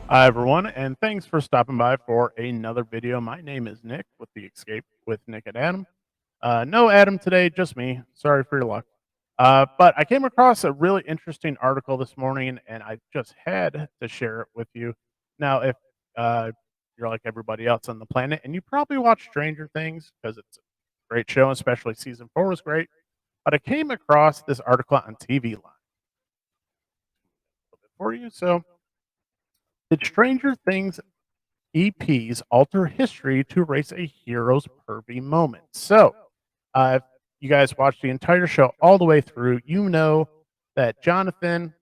Hi, everyone, and thanks for stopping by for another video. My name is Nick with The Escape with Nick and Adam. No Adam today, just me. Sorry for your luck. But I came across a really interesting article this morning, and I just had to share it with you. Now, if uh, you're like everybody else on the planet, and you probably watch Stranger Things because it's a great show, especially season 4 was great. But I came across this article on TV Line for you. So, did Stranger Things EPs alter history to erase a hero's pervy moment? So, if you guys watched the entire show all the way through, you know that Jonathan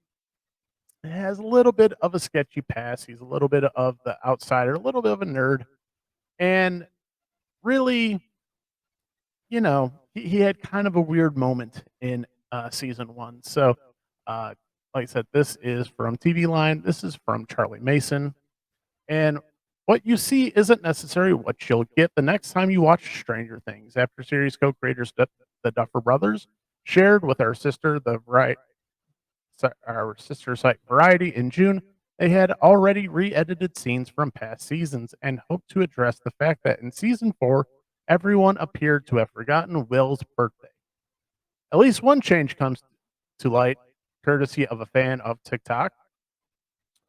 has a little bit of a sketchy past. He's a little bit of the outsider, a little bit of a nerd, and really, he had kind of a weird moment in season 1. So, uh, like I said, this is from TV Line. This is from Charlie Mason. And what you see isn't necessarily what you'll get the next time you watch Stranger Things. After series co-creators the Duffer Brothers shared with our sister site Variety in June, they had already re-edited scenes from past seasons and hoped to address the fact that in season 4, everyone appeared to have forgotten Will's birthday. At least one change comes to light, courtesy of a fan of TikTok.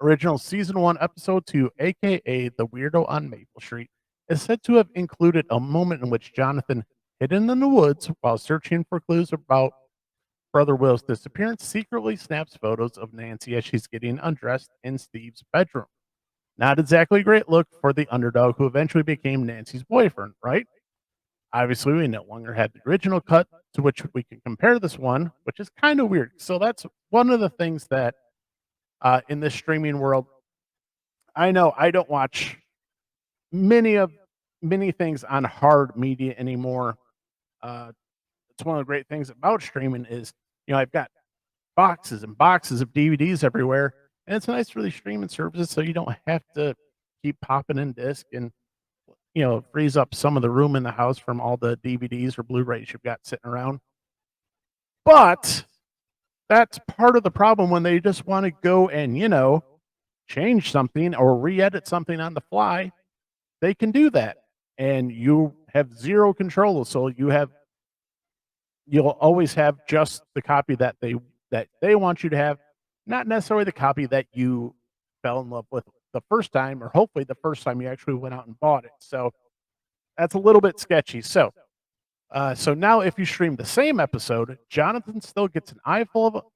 Original season 1, episode 2, aka The Weirdo on Maple Street, is said to have included a moment in which Jonathan, hidden in the woods while searching for clues about Brother Will's disappearance, secretly snaps photos of Nancy as she's getting undressed in Steve's bedroom. Not exactly a great look for the underdog who eventually became Nancy's boyfriend, right? Obviously, we no longer had the original cut to which we can compare this one, which is kind of weird. So that's one of the things that in this streaming world, I know I don't watch many of many things on hard media anymore. Uh, it's one of the great things about streaming is, I've got boxes and boxes of DVDs everywhere, and it's nice for these streaming services so you don't have to keep popping in disc and frees up some of the room in the house from all the DVDs or Blu-rays you've got sitting around. But that's part of the problem when they just want to go and change something or re-edit something on the fly. They can do that, and you have zero control. So you'll always have just the copy that they want you to have, not necessarily the copy that you fell in love with the first time, or hopefully the first time you actually went out and bought it. So that's a little bit sketchy. So now if you stream the same episode, Jonathan still gets an eyeful,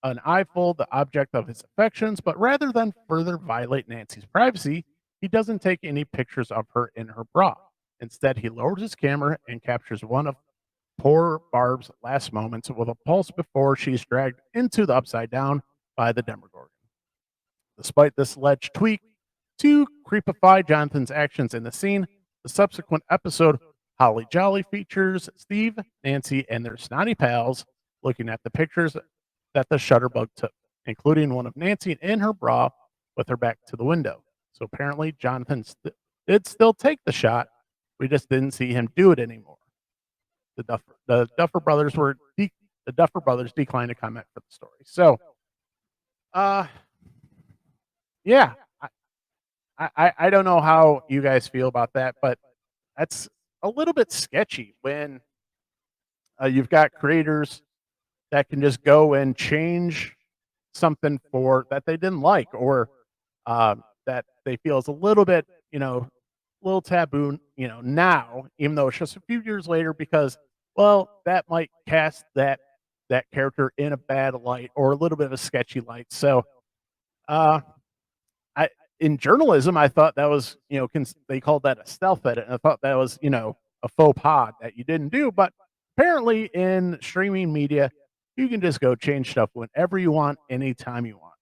the object of his affections, but rather than further violate Nancy's privacy, he doesn't take any pictures of her in her bra. Instead, he lowers his camera and captures one of poor Barb's last moments with a pulse before she's dragged into the upside down by the Demogorgon. Despite this alleged tweak to creepify Jonathan's actions in the scene, the subsequent episode, Holly Jolly, features Steve, Nancy, and their snotty pals looking at the pictures that the Shutterbug took, including one of Nancy in her bra with her back to the window. So apparently, Jonathan did still take the shot. We just didn't see him do it anymore. The Duffer Brothers declined to comment for the story. So, uh, yeah, I don't know how you guys feel about that, but that's a little bit sketchy when you've got creators that can just go and change something for that they didn't like, or that they feel is a little bit, little taboo, now, even though it's just a few years later, because, well, that might cast that character in a bad light or a little bit of a sketchy light. So, uh, I in journalism, I thought that was, they called that a stealth edit, and I thought that was, a faux pas that you didn't do. But apparently, in streaming media, you can just go change stuff whenever you want, anytime you want.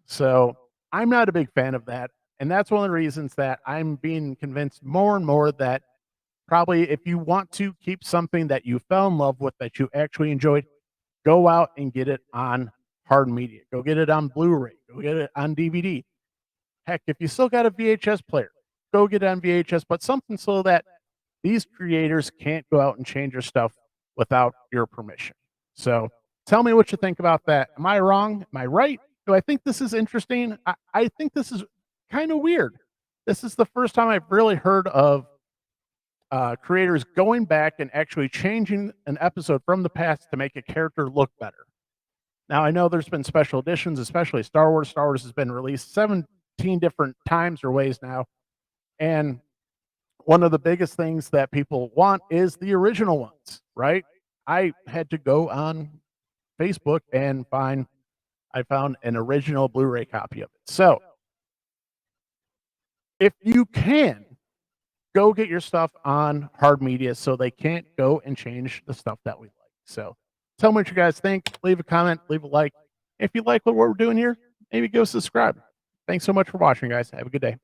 So I'm not a big fan of that. And that's one of the reasons that I'm being convinced more and more that probably if you want to keep something that you fell in love with, that you actually enjoyed, go out and get it on hard media. Go get it on Blu-ray. Go get it on DVD. Heck, if you still got a VHS player, go get it on VHS, but something so that these creators can't go out and change your stuff without your permission. So tell me what you think about that. Am I wrong? Am I right? Do I think this is interesting? I think this is kind of weird. This is the first time I've really heard of creators going back and actually changing an episode from the past to make a character look better. Now, I know there's been special editions, especially Star Wars. Star Wars has been released 17 different times or ways now. And one of the biggest things that people want is the original ones, right? I had to go on Facebook and I found an original Blu-ray copy of it. So if you can, go get your stuff on hard media so they can't go and change the stuff that we like. So tell me what you guys think. Leave a comment, leave a like. If you like what we're doing here, maybe go subscribe. Thanks so much for watching, guys. Have a good day.